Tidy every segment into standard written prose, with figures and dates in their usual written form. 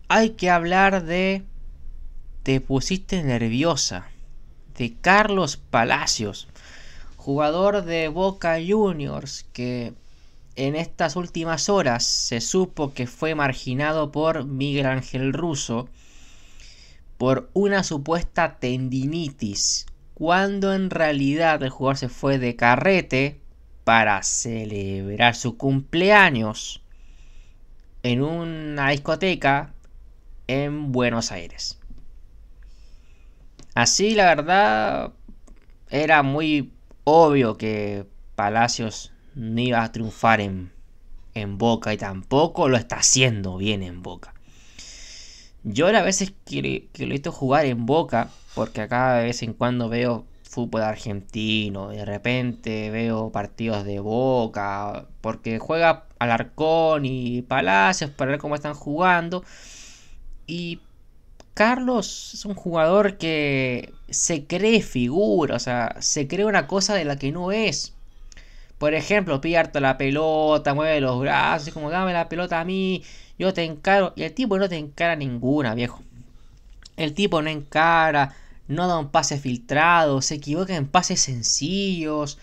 hay que hablar de Te pusiste nerviosa, de Carlos Palacios, jugador de Boca Juniors que en estas últimas horas se supo que fue marginado por Miguel Ángel Russo por una supuesta tendinitis, cuando en realidad el jugador se fue de carrete para celebrar su cumpleaños en una discoteca en Buenos Aires. Así, la verdad, era muy obvio que Palacios no iba a triunfar en Boca y tampoco lo está haciendo bien en Boca. Yo las veces que lo he visto jugar en Boca, porque acá de vez en cuando veo fútbol argentino, de repente veo partidos de Boca, porque juega Alarcón y Palacios para ver cómo están jugando. Y Carlos es un jugador que se cree figura, o sea, se cree una cosa de la que no es. Por ejemplo, pide harto la pelota, mueve los brazos, y como dame la pelota a mí, yo te encaro. Y el tipo no te encara ninguna, viejo. El tipo no encara, no da un pase filtrado, se equivoca en pases sencillos.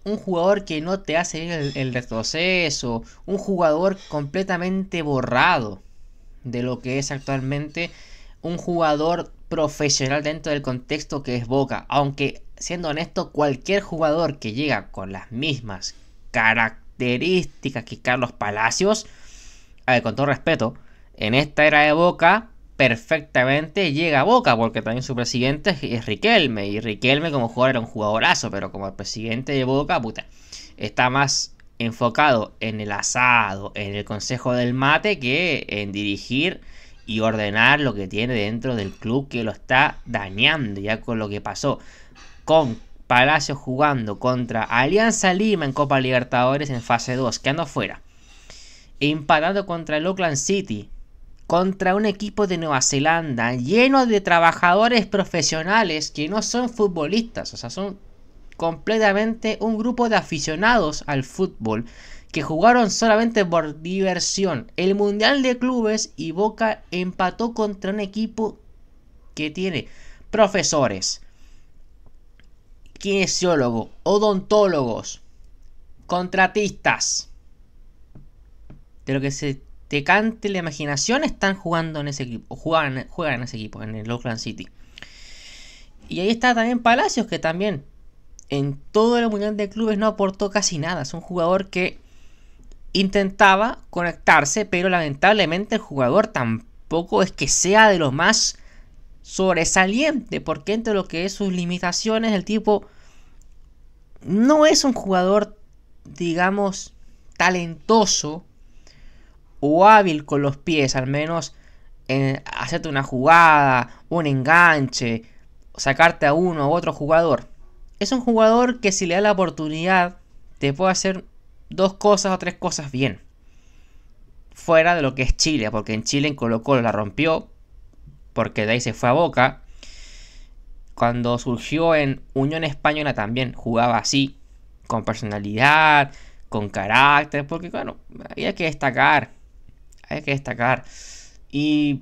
Un jugador que no te hace bien el retroceso. Un jugador completamente borrado de lo que es actualmente un jugador profesional dentro del contexto que es Boca. Aunque, siendo honesto, cualquier jugador que llega con las mismas características que Carlos Palacios, a ver, con todo respeto, en esta era de Boca, perfectamente llega a Boca, porque también su presidente es Riquelme, y Riquelme como jugador era un jugadorazo, pero como el presidente de Boca, puta, está más enfocado en el asado, en el consejo del mate, que en dirigir y ordenar lo que tiene dentro del club, que lo está dañando ya con lo que pasó con Palacios jugando contra Alianza Lima en Copa Libertadores en fase 2, quedando fuera, empatando contra el Auckland City, contra un equipo de Nueva Zelanda lleno de trabajadores profesionales que no son futbolistas, o sea, son completamente un grupo de aficionados al fútbol que jugaron solamente por diversión el Mundial de Clubes, y Boca empató contra un equipo que tiene profesores, kinesiólogos, odontólogos, contratistas, de lo que se te cante la imaginación, están jugando en ese equipo, juegan en ese equipo, en el Auckland City. Y ahí está también Palacios, que también en todo el Mundial de Clubes no aportó casi nada. Es un jugador que intentaba conectarse, pero lamentablemente el jugador tampoco es que sea de lo más sobresaliente, porque entre lo que es sus limitaciones, el tipo no es un jugador, digamos, talentoso o hábil con los pies, al menos en hacerte una jugada, un enganche, sacarte a uno u otro jugador. Es un jugador que, si le da la oportunidad, te puede hacer dos cosas o tres cosas bien. Fuera de lo que es Chile, porque en Chile en Colo-Colo la rompió, porque de ahí se fue a Boca. Cuando surgió en Unión Española también jugaba así, con personalidad, con carácter, porque bueno, había que destacar, hay que destacar. Y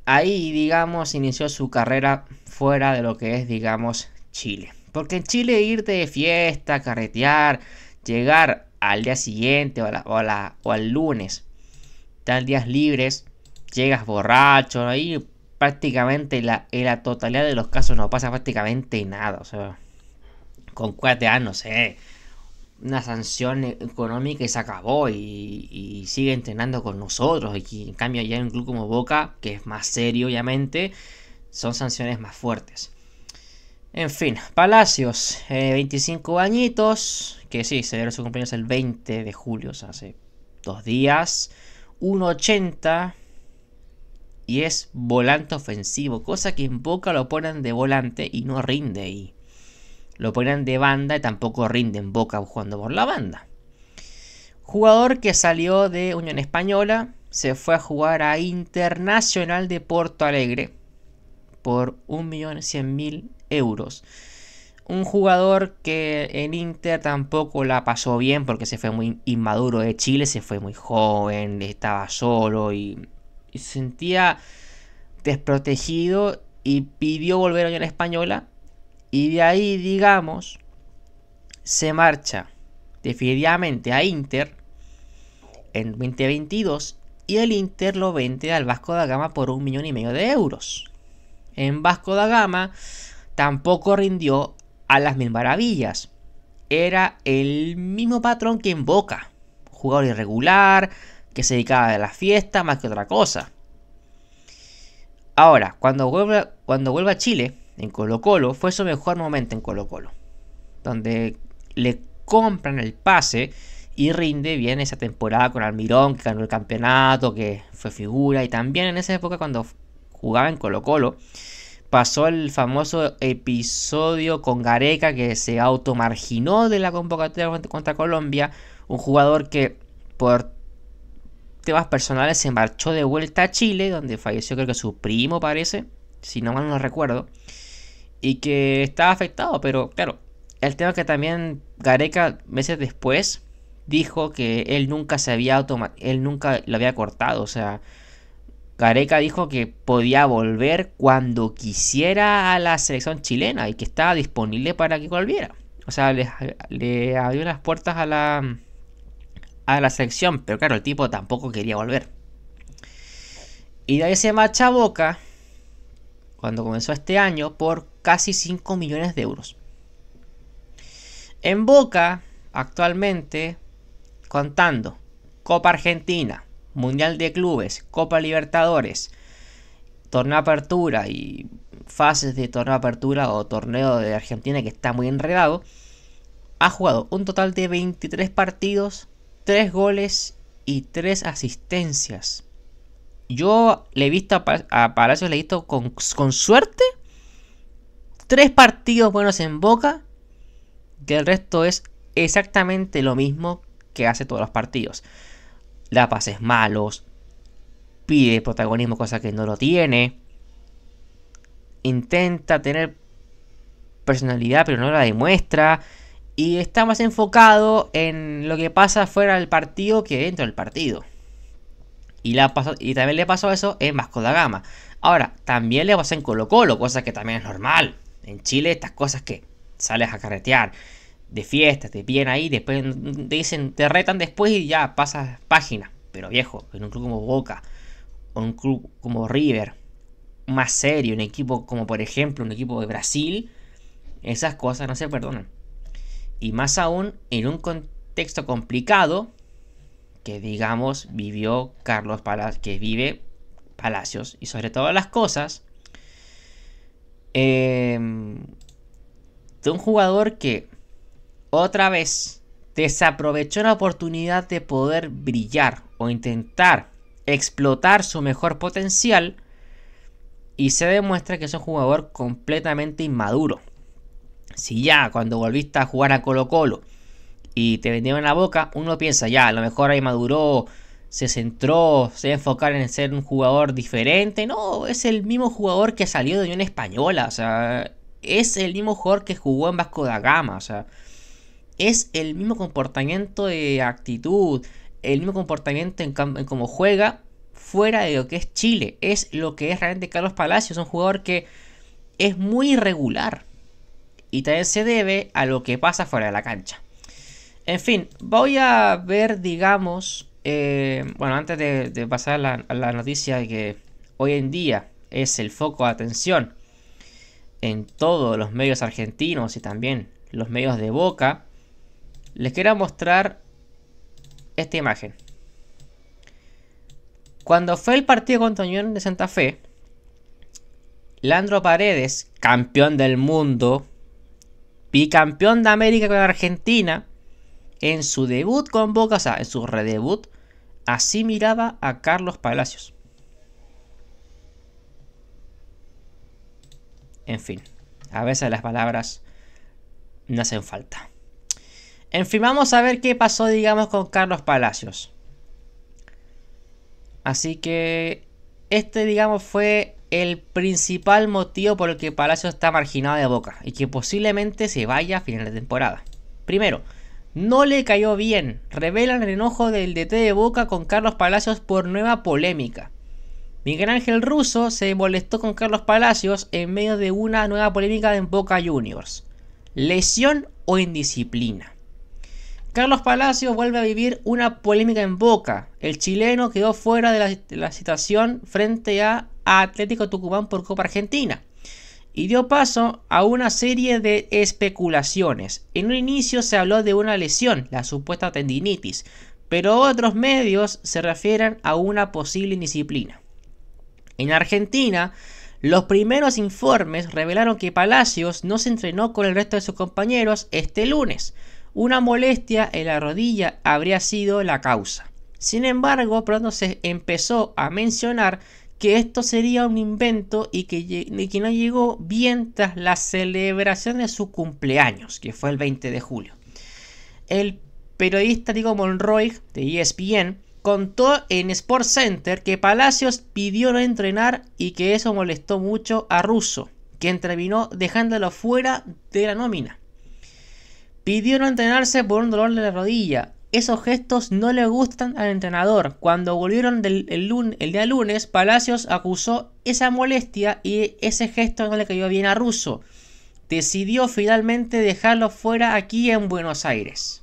ahí, digamos, inició su carrera fuera de lo que es, digamos, Chile. Porque en Chile irte de fiesta, carretear, llegar al día siguiente o al lunes, dan días libres, llegas borracho, ahí prácticamente en la totalidad de los casos no pasa prácticamente nada. O sea, con 4 no sé, una sanción económica y se acabó, y sigue entrenando con nosotros. Y en cambio ya en un club como Boca, que es más serio obviamente, son sanciones más fuertes. En fin, Palacios, 25 añitos, que sí, celebró su cumpleaños el 20 de julio, o sea, hace 2 días, 1,80, y es volante ofensivo, cosa que en Boca lo ponen de volante y no rinde, y lo ponen de banda y tampoco rinde en Boca jugando por la banda. Jugador que salió de Unión Española, se fue a jugar a Internacional de Porto Alegre por 1.100.000 euros. Un jugador que en Inter tampoco la pasó bien, porque se fue muy inmaduro de Chile, se fue muy joven, estaba solo y y se sentía desprotegido y pidió volver a Unión Española. Y de ahí, digamos, se marcha definitivamente a Inter en 2022 y el Inter lo vende al Vasco da Gama por 1,5 millones de euros. En Vasco da Gama tampoco rindió a las mil maravillas. Era el mismo patrón que en Boca. Jugador irregular, que se dedicaba a la fiesta más que otra cosa. Ahora, cuando vuelve a Chile, en Colo-Colo, fue su mejor momento en Colo-Colo. Donde le compran el pase y rinde bien esa temporada con Almirón, que ganó el campeonato, que fue figura. Y también en esa época, cuando jugaba en Colo-Colo, pasó el famoso episodio con Gareca, que se automarginó de la convocatoria contra Colombia. Un jugador que por temas personales se marchó de vuelta a Chile, donde falleció creo que su primo, parece, si no mal no recuerdo, y que estaba afectado. Pero claro, el tema es que también Gareca meses después dijo que él nunca él nunca lo había cortado. O sea, Gareca dijo que podía volver cuando quisiera a la selección chilena y que estaba disponible para que volviera. O sea, le abrió las puertas a la selección, pero claro, el tipo tampoco quería volver. Y de ahí se marcha a Boca, cuando comenzó este año, por casi 5 millones de euros. En Boca, actualmente, contando Copa Argentina, Mundial de Clubes, Copa Libertadores, Torneo Apertura y fases de Torneo Apertura o Torneo de Argentina, que está muy enredado, ha jugado un total de 23 partidos, 3 goles y 3 asistencias. Yo le he visto a Palacios, le he visto con suerte 3 partidos buenos en Boca, que el resto es exactamente lo mismo que hace todos los partidos. Da pases malos, pide protagonismo, cosa que no lo tiene, intenta tener personalidad pero no la demuestra, y está más enfocado en lo que pasa fuera del partido que dentro del partido. Y también le pasó eso en Vasco da Gama. Ahora, también le pasa en Colo-Colo, cosa que también es normal. En Chile estas cosas que sales a carretear, de fiestas, te piden ahí, después te dicen, te retan después y ya pasas página. Pero viejo, en un club como Boca, o un club como River, más serio, un equipo como por ejemplo un equipo de Brasil, esas cosas no se perdonan. Y más aún en un contexto complicado que digamos vivió Carlos Palacios, que vive Palacios, y sobre todas las cosas, de un jugador que otra vez desaprovechó la oportunidad de poder brillar o intentar explotar su mejor potencial, y se demuestra que es un jugador completamente inmaduro. Si ya cuando volviste a jugar a Colo-Colo y te vendieron la Boca, uno piensa ya, a lo mejor ahí maduró, se centró, se va a enfocar en ser un jugador diferente. No, es el mismo jugador que salió de Unión Española. O sea, es el mismo jugador que jugó en Vasco da Gama. O sea, es el mismo comportamiento de actitud, el mismo comportamiento en cómo juega fuera de lo que es Chile. Es lo que es realmente Carlos Palacios, un jugador que es muy irregular. Y también se debe a lo que pasa fuera de la cancha. En fin, voy a ver, digamos, bueno, antes de pasar a la noticia de que hoy en día es el foco de atención en todos los medios argentinos y también los medios de Boca, les quiero mostrar esta imagen. Cuando fue el partido contra Unión de Santa Fe, Leandro Paredes, campeón del mundo, bicampeón de América con Argentina, en su debut con Boca, o sea, en su redebut, así miraba a Carlos Palacios. En fin, a veces las palabras no hacen falta. En fin, vamos a ver qué pasó, digamos, con Carlos Palacios. Así que digamos, fue el principal motivo por el que Palacios está marginado de Boca y que posiblemente se vaya a final de temporada. Primero, no le cayó bien. Revelan el enojo del DT de Boca con Carlos Palacios por nueva polémica. Miguel Ángel Russo se molestó con Carlos Palacios en medio de una nueva polémica en Boca Juniors. ¿Lesión o indisciplina? Carlos Palacios vuelve a vivir una polémica en Boca. El chileno quedó fuera de la citación frente a Atlético Tucumán por Copa Argentina y dio paso a una serie de especulaciones. En un inicio se habló de una lesión, la supuesta tendinitis, pero otros medios se refieren a una posible indisciplina. En Argentina, los primeros informes revelaron que Palacios no se entrenó con el resto de sus compañeros este lunes. Una molestia en la rodilla habría sido la causa. Sin embargo, pronto se empezó a mencionar que esto sería un invento y que no llegó bien tras la celebración de su cumpleaños, que fue el 20 de julio. El periodista Diego Monroy de ESPN contó en SportsCenter que Palacios pidió no entrenar y que eso molestó mucho a Russo, quien terminó dejándolo fuera de la nómina. Pidió no entrenarse por un dolor de la rodilla. Esos gestos no le gustan al entrenador. Cuando volvieron el día lunes, Palacios acusó esa molestia y ese gesto no le cayó bien a Russo. Decidió finalmente dejarlo fuera aquí en Buenos Aires.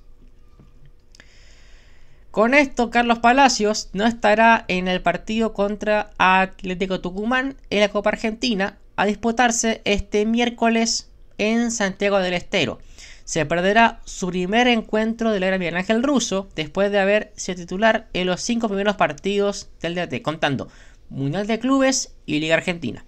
Con esto, Carlos Palacios no estará en el partido contra Atlético Tucumán en la Copa Argentina a disputarse este miércoles en Santiago del Estero. Se perderá su primer encuentro del era Miguel Ángel Russo después de haber sido titular en los 5 primeros partidos del DT, contando Mundial de Clubes y Liga Argentina.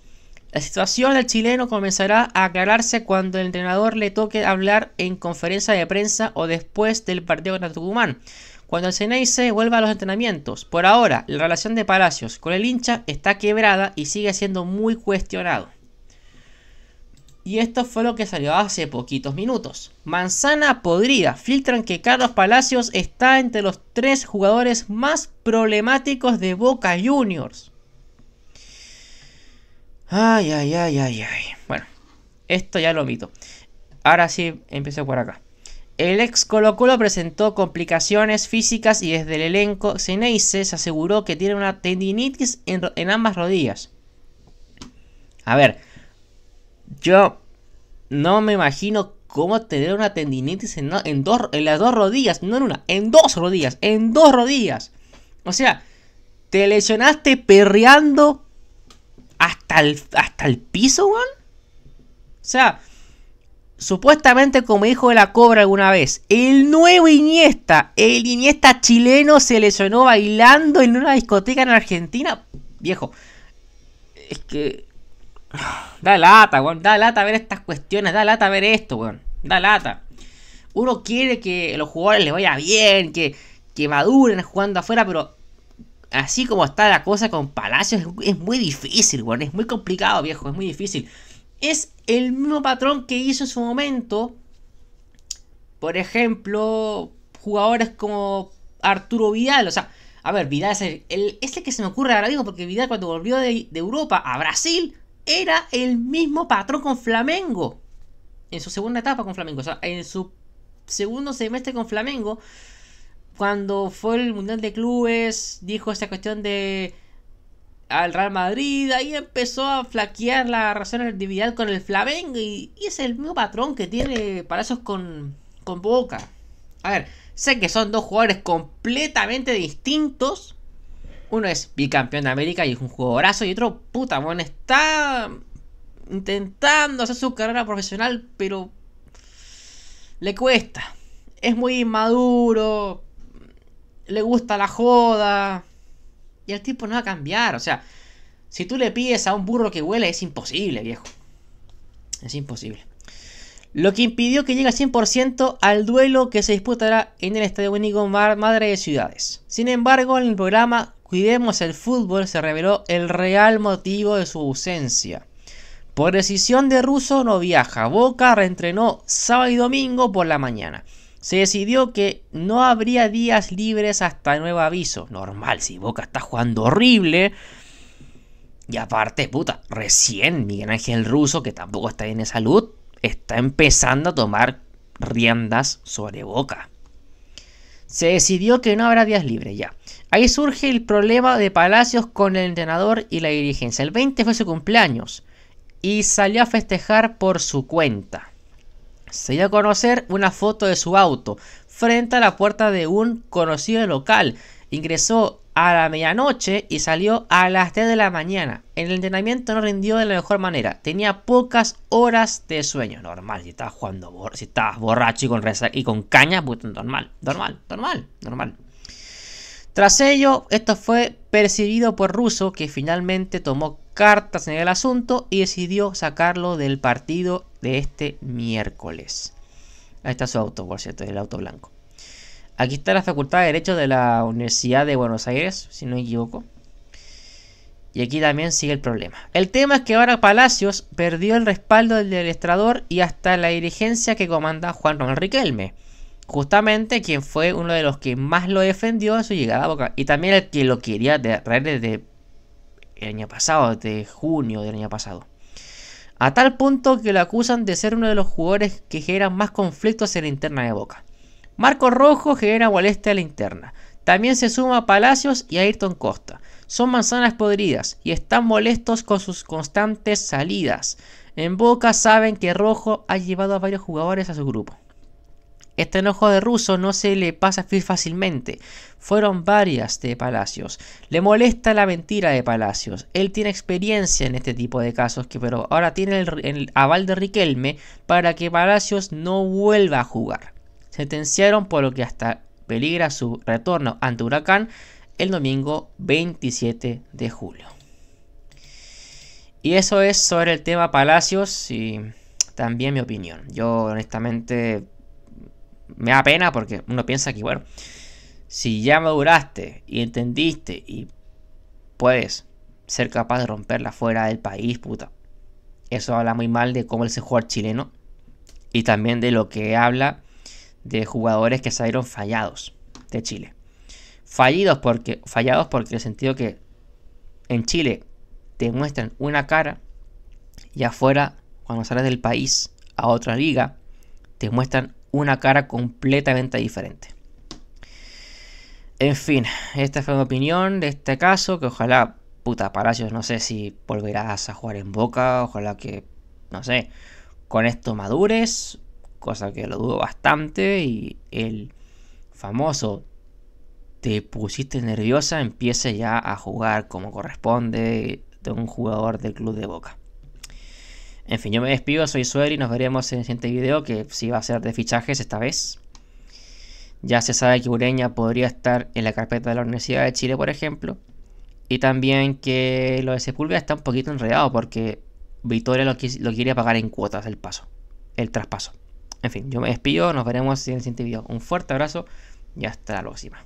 La situación del chileno comenzará a aclararse cuando el entrenador le toque hablar en conferencia de prensa o después del partido contra Tucumán, cuando el Ceneice vuelva a los entrenamientos. Por ahora, la relación de Palacios con el hincha está quebrada y sigue siendo muy cuestionado. Y esto fue lo que salió hace poquitos minutos. Manzana podrida. Filtran que Carlos Palacios está entre los 3 jugadores más problemáticos de Boca Juniors. Ay. Bueno, esto ya lo omito. Ahora sí, empecé por acá. El ex Colo-Colo presentó complicaciones físicas y desde el elenco Ceneice se aseguró que tiene una tendinitis en ambas rodillas. A ver, yo no me imagino cómo tener una tendinitis en las 2 rodillas, no en una, en 2 rodillas, en 2 rodillas. O sea, te lesionaste perreando hasta el piso, weón. O sea, supuestamente, como dijo de la Cobra alguna vez, el nuevo Iniesta, el Iniesta chileno, se lesionó bailando en una discoteca en Argentina. Viejo, es que da lata, weón, da lata ver estas cuestiones, da lata ver esto, weón, da lata. Uno quiere que a los jugadores les vaya bien, que maduren jugando afuera, pero así como está la cosa con Palacios, es muy difícil, weón, es muy complicado, viejo, es muy difícil. Es el mismo patrón que hizo en su momento, por ejemplo, jugadores como Arturo Vidal. O sea, a ver, Vidal es el que se me ocurre ahora mismo, porque Vidal cuando volvió de Europa a Brasil era el mismo patrón con Flamengo. En su segunda etapa con Flamengo, o sea, en su segundo semestre con Flamengo, cuando fue el Mundial de Clubes, dijo esta cuestión de al Real Madrid, ahí empezó a flaquear la relación de Vidal con el Flamengo y es el mismo patrón que tiene Palacios con Boca. A ver, sé que son 2 jugadores completamente distintos. Uno es bicampeón de América y es un jugadorazo, y otro, puta, bueno, está intentando hacer su carrera profesional, pero le cuesta. Es muy inmaduro, le gusta la joda. Y el tipo no va a cambiar. O sea, si tú le pides a un burro que huele, es imposible, viejo. Es imposible. Lo que impidió que llegue al 100% al duelo que se disputará en el Estadio Único Madre de Ciudades. Sin embargo, en el programa Cuidemos el Fútbol se reveló el real motivo de su ausencia. Por decisión de Russo no viaja. Boca reentrenó sábado y domingo por la mañana. Se decidió que no habría días libres hasta nuevo aviso. Normal, si Boca está jugando horrible. Y aparte, puta, recién Miguel Ángel Russo, que tampoco está bien de salud, está empezando a tomar riendas sobre Boca. Se decidió que no habrá días libres ya. Ahí surge el problema de Palacios con el entrenador y la dirigencia. El 20 fue su cumpleaños y salió a festejar por su cuenta. Se dio a conocer una foto de su auto frente a la puerta de un conocido local. Ingresó a la medianoche y salió a las 10 de la mañana. El entrenamiento no rindió de la mejor manera. Tenía pocas horas de sueño. Normal, si estabas jugando, si estabas borracho y con caña, pues normal. Tras ello, esto fue percibido por Russo, que finalmente tomó cartas en el asunto y decidió sacarlo del partido de este miércoles. Ahí está su auto, por cierto, el auto blanco. Aquí está la Facultad de Derecho de la Universidad de Buenos Aires, si no me equivoco. Y aquí también sigue el problema. El tema es que ahora Palacios perdió el respaldo del administrador y hasta la dirigencia que comanda Juan Román Riquelme. Justamente quien fue uno de los que más lo defendió en su llegada a Boca. Y también el que lo quería traer desde el año pasado, desde junio del año pasado. A tal punto que lo acusan de ser uno de los jugadores que generan más conflictos en la interna de Boca. Marco Rojo genera molestia a la interna. También se suma a Palacios y a Ayrton Costa. Son manzanas podridas y están molestos con sus constantes salidas. En Boca saben que Rojo ha llevado a varios jugadores a su grupo. Este enojo de Russo no se le pasa fácilmente. Fueron varias de Palacios. Le molesta la mentira de Palacios. Él tiene experiencia en este tipo de casos, pero ahora tiene el aval de Riquelme para que Palacios no vuelva a jugar. Sentenciaron, por lo que hasta peligra su retorno ante Huracán el domingo 27 de julio. Y eso es sobre el tema Palacios y también mi opinión. Yo honestamente me da pena porque uno piensa que, bueno, si ya maduraste y entendiste y puedes ser capaz de romperla fuera del país, puta, eso habla muy mal de cómo es el jugador chileno y también de lo que habla de jugadores que salieron fallados de Chile. Fallados porque en el sentido que en Chile te muestran una cara y afuera, cuando sales del país a otra liga, te muestran una cara completamente diferente. En fin, esta fue mi opinión de este caso, que ojalá, puta, Palacios, no sé si volverás a jugar en Boca, ojalá que, no sé, con esto madures, cosa que lo dudo bastante, y el famoso te pusiste nerviosa empiece ya a jugar como corresponde de un jugador del club de Boca. En fin, yo me despido, soy Sueri y nos veremos en el siguiente video, que sí va a ser de fichajes esta vez. Ya se sabe que Ureña podría estar en la carpeta de la Universidad de Chile, por ejemplo. Y también que lo de Sepúlveda está un poquito enredado porque Vitória lo quiere pagar en cuotas el traspaso. En fin, yo me despido, nos veremos en el siguiente video. Un fuerte abrazo y hasta la próxima.